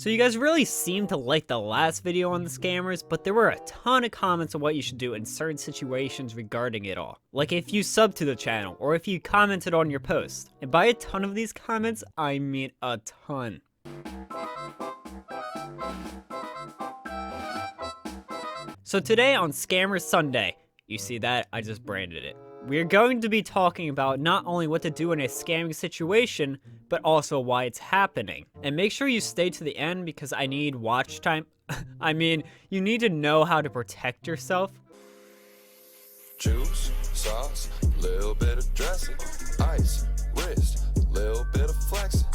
So you guys really seem to like the last video on the scammers, but there were a ton of comments on what you should do in certain situations regarding it all. Like if you sub to the channel, or if you commented on your post. And by a ton of these comments, I mean a ton. So today on Scammer Sunday, you see that? I just branded it. We're going to be talking about not only what to do in a scamming situation, but also why it's happening. And make sure you stay to the end because I need watch time. I mean, you need to know how to protect yourself. Juice, sauce, little bit of dressing, ice, wrist, little bit of flexing.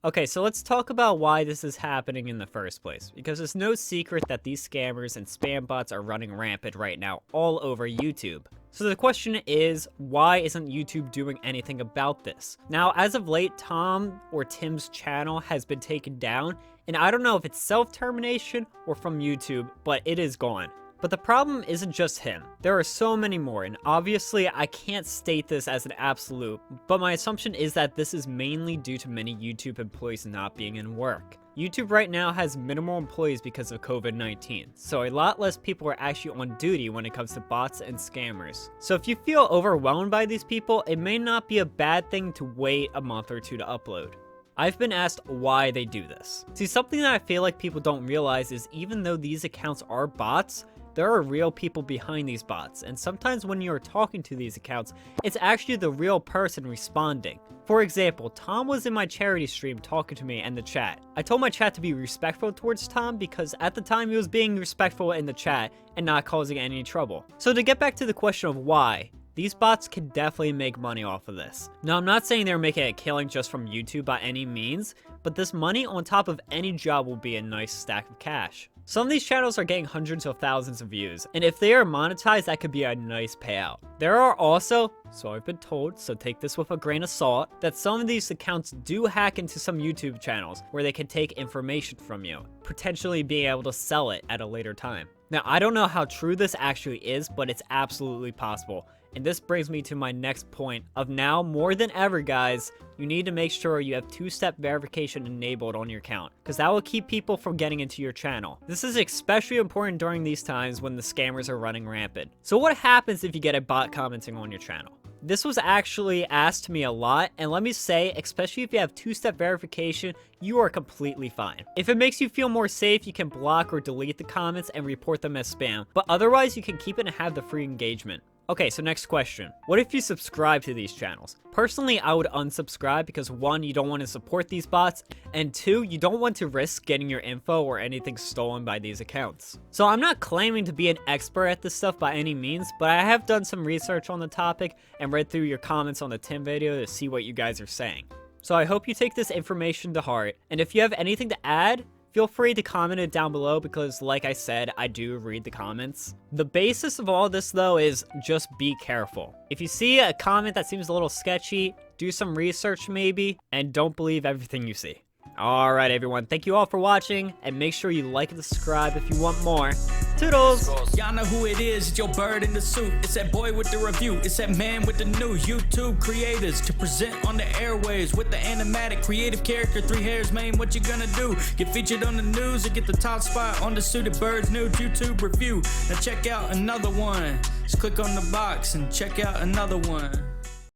Okay, so let's talk about why this is happening in the first place, because it's no secret that these scammers and spam bots are running rampant right now all over YouTube. So the question is, why isn't YouTube doing anything about this? Now, as of late, Tom or Tim's channel has been taken down, and I don't know if it's self-termination or from YouTube, but it is gone. But the problem isn't just him. There are so many more, and obviously I can't state this as an absolute, but my assumption is that this is mainly due to many YouTube employees not being in work. YouTube right now has minimal employees because of COVID-19, so a lot less people are actually on duty when it comes to bots and scammers. So if you feel overwhelmed by these people, it may not be a bad thing to wait a month or two to upload. I've been asked why they do this. See, something that I feel like people don't realize is even though these accounts are bots, there are real people behind these bots, and sometimes when you're talking to these accounts, it's actually the real person responding. For example, Tom was in my charity stream talking to me in the chat. I told my chat to be respectful towards Tom because at the time he was being respectful in the chat and not causing any trouble. So to get back to the question of why, these bots can definitely make money off of this. Now, I'm not saying they're making a killing just from YouTube by any means, but this money on top of any job will be a nice stack of cash. Some of these channels are getting hundreds of thousands of views, and if they are monetized, that could be a nice payout. There are also, so I've been told, so take this with a grain of salt, that some of these accounts do hack into some YouTube channels where they can take information from you, potentially being able to sell it at a later time. Now, I don't know how true this actually is, but it's absolutely possible. And this brings me to my next point of now more than ever, guys, you need to make sure you have two-step verification enabled on your account, because that will keep people from getting into your channel. This is especially important during these times when the scammers are running rampant. So what happens if you get a bot commenting on your channel? This was actually asked to me a lot, and let me say, especially if you have two-step verification, you are completely fine. If it makes you feel more safe, you can block or delete the comments and report them as spam, but otherwise you can keep it and have the free engagement. Okay, so next question. What if you subscribe to these channels? Personally, I would unsubscribe because 1, you don't want to support these bots, and 2, you don't want to risk getting your info or anything stolen by these accounts. So I'm not claiming to be an expert at this stuff by any means, but I have done some research on the topic and read through your comments on the Tim video to see what you guys are saying. So I hope you take this information to heart, and if you have anything to add, feel free to comment it down below because, like I said, I do read the comments. The basis of all this, though, is just be careful. If you see a comment that seems a little sketchy, do some research maybe, and don't believe everything you see. Alright everyone, thank you all for watching, and make sure you like and subscribe if you want more. Toodles! Y'all know who it is, it's your bird in the suit. It's that boy with the review, it's that man with the news. YouTube creators to present on the airwaves with the animatic creative character, 3 hairs, man, what you gonna do? Get featured on the news and get the top spot on the Suited Bird's new YouTube review. Now check out another one. Just click on the box and check out another one.